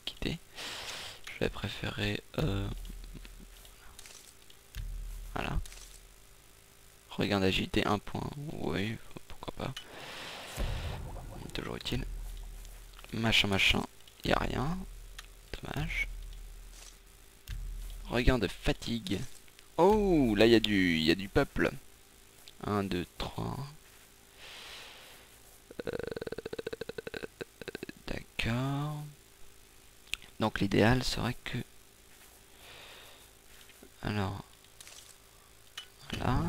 quitter. Je vais préférer voilà. Regain d'agilité 1 point. Oui, pourquoi pas. Toujours utile. Machin, y a rien. Dommage. Regain de fatigue. Oh, là il y a du peuple. 1, 2, 3. D'accord. Donc l'idéal serait que... Alors... Voilà.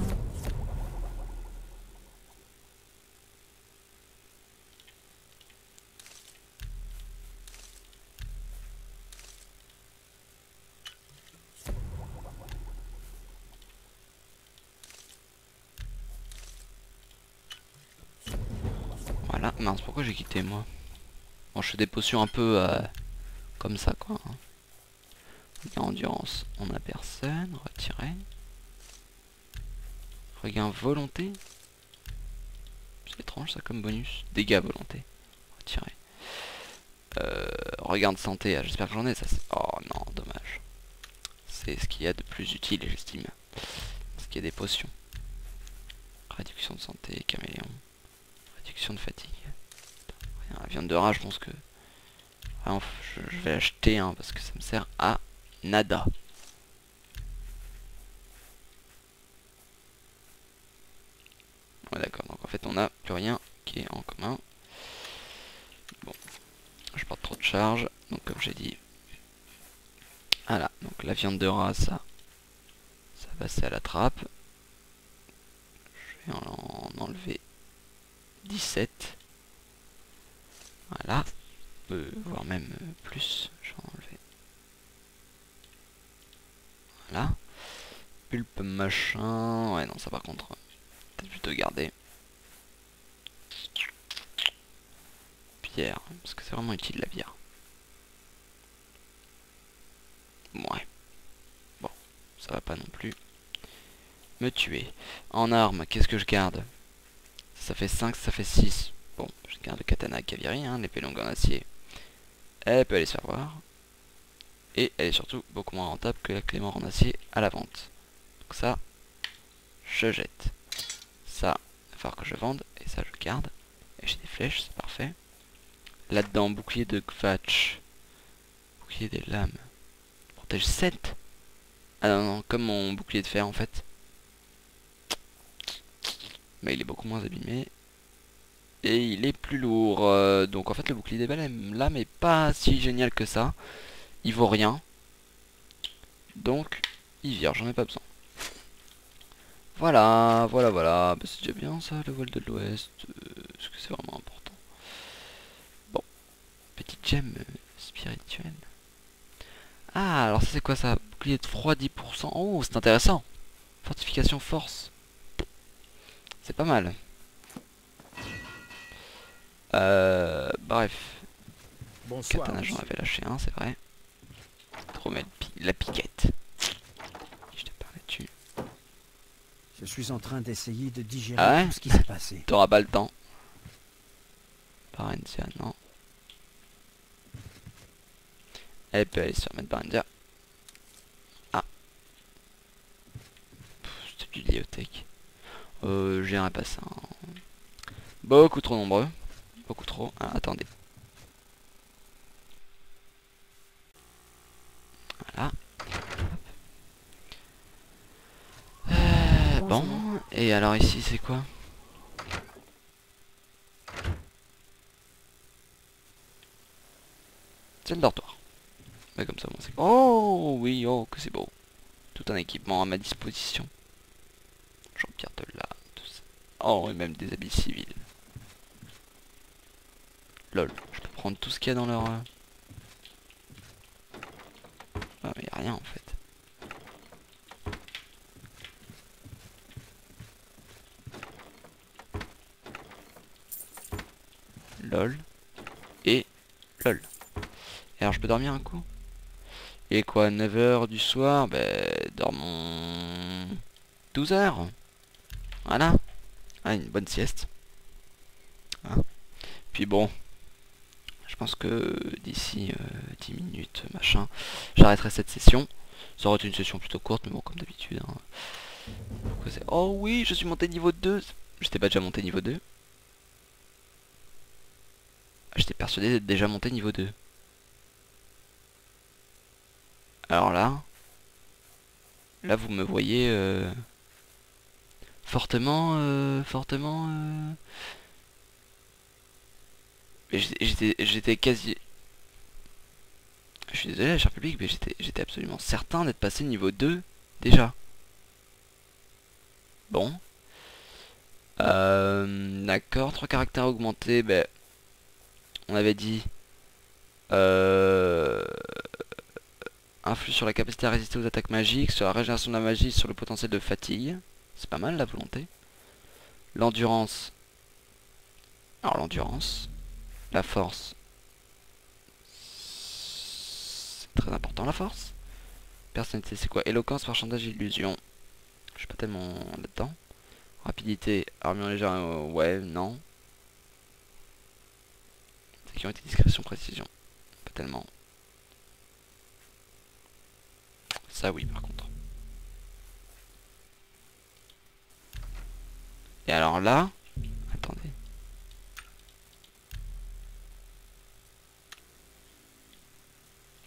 Voilà. Mince, pourquoi j'ai quitté moi? Bon, je fais des potions un peu comme ça quoi. Regain endurance, on a personne. Retirer. Regain volonté. C'est étrange ça comme bonus. Dégâts volonté. Retirer. Regain de santé, j'espère que j'en ai ça. Oh non, dommage. C'est ce qu'il y a de plus utile, j'estime. Parce qu'il y a des potions. Réduction de santé, caméléon. Réduction de fatigue. La viande de rat, je pense que... Ah, je vais l'acheter hein, parce que ça me sert à nada. Ouais d'accord, donc en fait on n'a plus rien qui est en commun. Bon, je porte trop de charge, donc comme j'ai dit. Voilà, donc la viande de rat, ça va passer à la trappe. Je vais en enlever 17. Voilà, voire même plus, je vais en enlever. Voilà. Pulpe machin, ouais non ça par contre, peut-être plutôt garder. Bière, parce que c'est vraiment utile la bière. Ouais. Bon, ça va pas non plus me tuer. En armes, qu'est-ce que je garde? Ça fait 5, ça fait 6. Bon, je garde le katana Kaviri, hein, l'épée longue en acier. Elle peut aller se faire voir. Et elle est surtout beaucoup moins rentable que la clémore en acier à la vente. Donc ça, je jette. Ça, il va falloir que je vende. Et ça, je garde. Et j'ai des flèches, c'est parfait. Là-dedans, bouclier de Kvatch. Bouclier des lames. Protège 7. Ah non, non, comme mon bouclier de fer en fait. Mais il est beaucoup moins abîmé. Et il est plus lourd. Donc en fait le bouclier des lames est pas si génial que ça. Il vaut rien. Donc il vire, j'en ai pas besoin. Voilà, voilà, voilà. Bah, c'est déjà bien ça, le voile de l'Ouest. Est-ce que c'est vraiment important? Bon, petite gemme spirituelle. Ah, alors ça c'est quoi ça? Bouclier de froid 10%. Oh, c'est intéressant. Fortification force. C'est pas mal. Bref. Bonsoir. Katana, j'en avais lâché un, c'est vrai. Trop mettre la piquette. Je te parlais dessus. Je suis en train d'essayer de digérer Ah ouais? tout ce qui s'est passé. T'auras pas le temps. Barentia, non. Elle peut aller se remettre Barentia. Ah. C'était du bibliothèque. J'irai pas ça. Beaucoup trop nombreux. Beaucoup trop. Ah, attendez. Voilà. Bon. Et alors ici, c'est quoi? C'est le dortoir. Mais comme ça, bon, c'est... Oh oui, oh, que c'est beau. Tout un équipement à ma disposition. Jean-Pierre Delat, tout ça. Oh, et même des habits civils. Lol, je peux prendre tout ce qu'il y a dans leur... Ah, mais y a rien en fait. Lol. Et lol. Et alors je peux dormir un coup? Et quoi, 9 h du soir? Ben, dormons 12 h. Voilà. Ah, une bonne sieste. Hein. Puis bon, Je pense que d'ici 10 minutes, machin, j'arrêterai cette session. Ça aurait été une session plutôt courte, mais bon, comme d'habitude. Hein. Oh oui, je suis monté niveau 2. J'étais pas déjà monté niveau 2. J'étais persuadé d'être déjà monté niveau 2. Alors là vous me voyez fortement. J'étais quasi. Je suis désolé, cher public, mais j'étais absolument certain d'être passé niveau 2 déjà. Bon. D'accord, 3 caractères augmentés, ben. On avait dit. Influe sur la capacité à résister aux attaques magiques, sur la régénération de la magie, sur le potentiel de fatigue. C'est pas mal la volonté. L'endurance. Alors l'endurance. La force. C'est très important la force. Personnalité, c'est quoi? Éloquence, marchandage, illusion. Je suis pas tellement là-dedans. Rapidité, armure légère, ouais, non. Sécurité, discrétion, précision. Pas tellement. Ça oui par contre. Et alors là, attendez.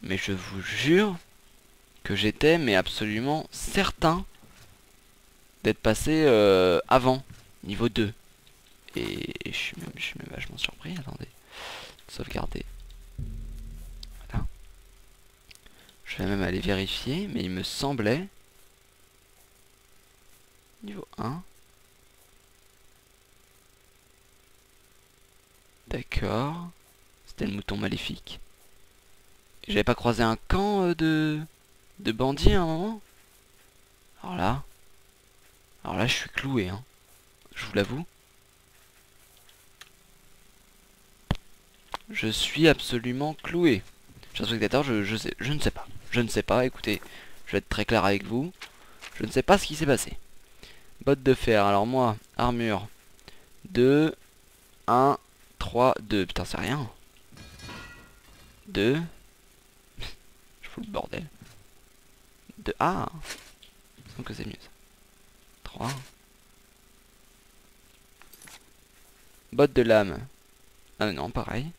Mais je vous jure que j'étais mais absolument certain d'être passé avant, niveau 2. Et je suis même vachement surpris, attendez. Sauvegarder. Voilà. Je vais même aller vérifier, mais il me semblait... Niveau 1. D'accord. C'était le mouton maléfique. J'avais pas croisé un camp de bandits à un moment? Alors là je suis cloué, hein. Je vous l'avoue. Je suis absolument cloué. Chers spectateurs, je ne sais pas. Je ne sais pas, écoutez, je vais être très clair avec vous. Je ne sais pas ce qui s'est passé. Bottes de fer, alors moi, armure. 2, 1, 3, 2. Putain, c'est rien. 2. Je fous le bordel. 2. Ah, donc c'est mieux ça. 3. Bottes de lame. Ah non, pareil.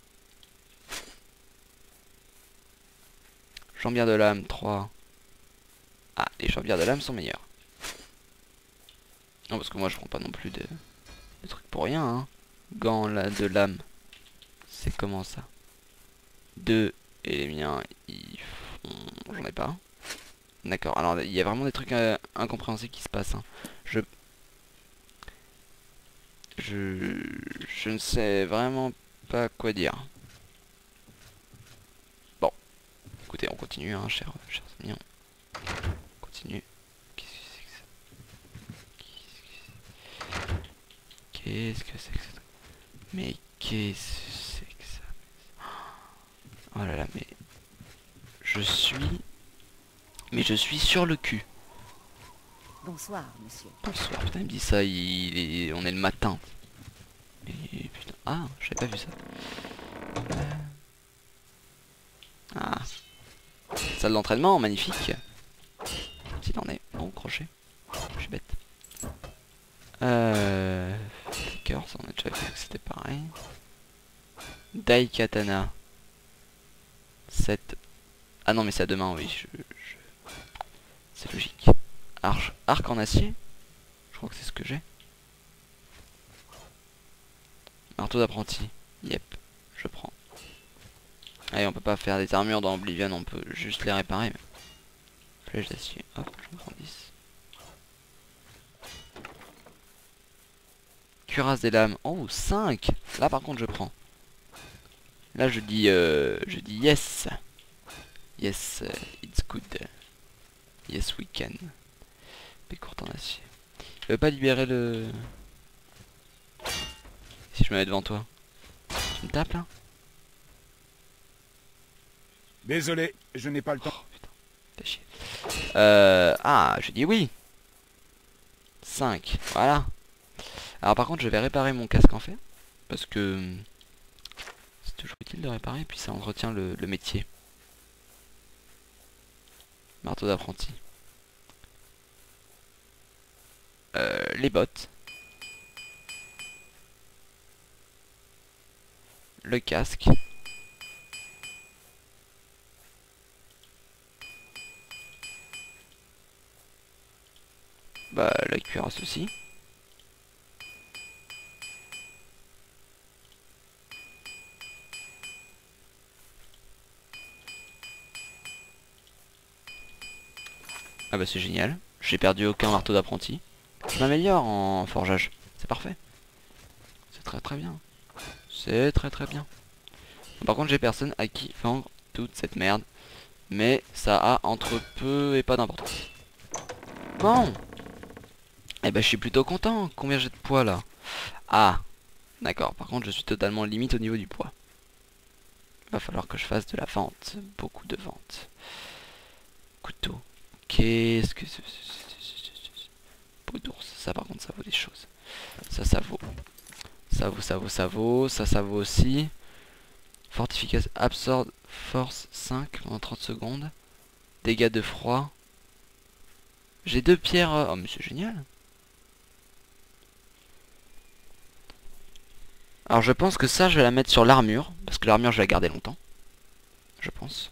Jambière de lame, 3. Ah, les jambières de lame sont meilleures. Non, parce que moi je prends pas non plus de trucs pour rien, hein. Gants là, de lame. C'est comment ça? 2 et les miens, ils font... J'en ai pas. D'accord, alors il y a vraiment des trucs incompréhensibles qui se passent. Hein. Je ne sais vraiment pas quoi dire. Bon, écoutez, on continue, hein, chers amis. On continue. Qu'est-ce que c'est que ça? Qu'est-ce que c'est que ça? Mais qu'est-ce que c'est que ça? Oh là là, mais... je suis sur le cul. Bonsoir, monsieur. Bonsoir, putain, il me dit ça, on est le matin. Et putain, ah, j'avais pas vu ça. Ah. Salle d'entraînement, magnifique. S'il en est. Oh, crochet. Je suis bête. Flicker, ça on a déjà vu que c'était pareil. Dai Katana. 7. Ah non, mais c'est à deux mains, oui. C'est logique. Arc en acier. Je crois que c'est ce que j'ai. Marteau d'apprenti. Yep, je prends. Allez, on peut pas faire des armures dans Oblivion, on peut juste les réparer. Flèche d'acier. Hop, j'en prends 10. Cuirasse des lames. Oh, 5. Là par contre je prends. Là je dis yes. Yes, it's good. Yes, we can. Épée courte en acier. Je veux pas libérer le... Si je me mets devant toi. Tu me tapes là? Désolé, je n'ai pas le temps. Oh putain, fais chier. Ah, je dis oui. 5, voilà. Alors par contre je vais réparer mon casque en fer. Parce que... toujours utile de réparer, et puis ça entretient le métier. Marteau d'apprenti. Les bottes. Le casque. Bah la cuirasse aussi. Ah bah c'est génial. J'ai perdu aucun marteau d'apprenti. Je m'améliore en forgeage. C'est parfait. C'est très très bien. C'est très très bien. Par contre j'ai personne à qui vendre toute cette merde. Mais ça a entre peu et pas d'importance. Bon. Eh ben je suis plutôt content. Combien j'ai de poids là? Ah. D'accord. Par contre je suis totalement limite au niveau du poids. Va falloir que je fasse de la vente. Beaucoup de vente. Couteau. Qu'est-ce que c'est? Peau d'ours. Ça par contre ça vaut des choses. Ça vaut. Ça vaut, ça vaut, ça vaut. Ça vaut aussi. Fortification. Absorbe force 5 pendant 30 secondes. Dégâts de froid. J'ai 2 pierres. Oh mais c'est génial. Alors je pense que ça je vais la mettre sur l'armure. Parce que l'armure je vais la garder longtemps. Je pense.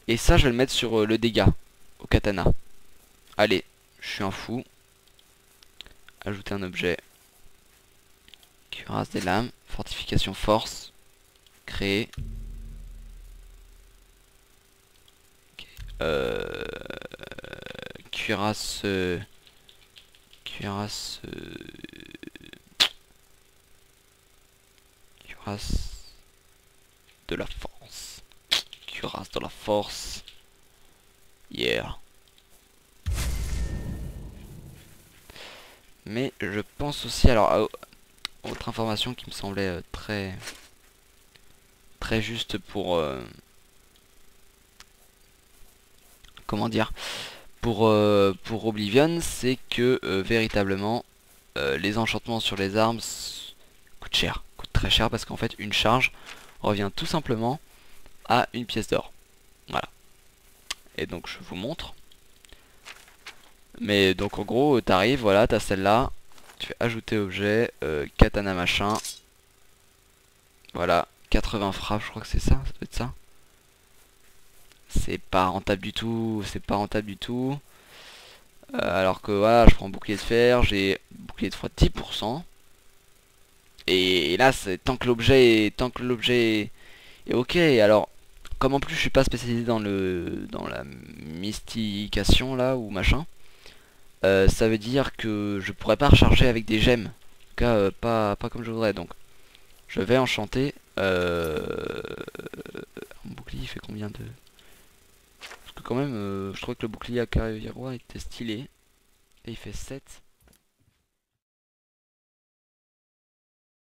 Et ça je vais le mettre sur le dégât. Au katana. Allez. Je suis un fou. Ajouter un objet. Cuirasse des lames. Fortification force. Créer. Okay. Cuirasse. Cuirasse. Cuirasse de la force. Cuirasse de la force. Yeah. Mais je pense aussi alors à autre information qui me semblait très juste pour comment dire, pour Oblivion, c'est que véritablement les enchantements sur les armes coûtent cher, coûtent très cher parce qu'en fait une charge revient tout simplement à une pièce d'or. Voilà. Et donc je vous montre. Mais donc en gros t'arrives, voilà, t'as celle-là, tu fais ajouter objet, katana machin. Voilà, 80 frappes, je crois que c'est ça, ça doit être ça. C'est pas rentable du tout, c'est pas rentable du tout. Alors que voilà, je prends bouclier de fer, j'ai bouclier de froid 10%. Et là, c'est tant que l'objet est ok. Alors, comme en plus je suis pas spécialisé dans la mystification là ou machin, ça veut dire que je pourrais pas recharger avec des gemmes. En tout cas, pas comme je voudrais. Donc, je vais enchanter. Mon bouclier il fait combien de... Parce que quand même, je trouvais que le bouclier à Cavalier Roi était stylé. Et il fait 7.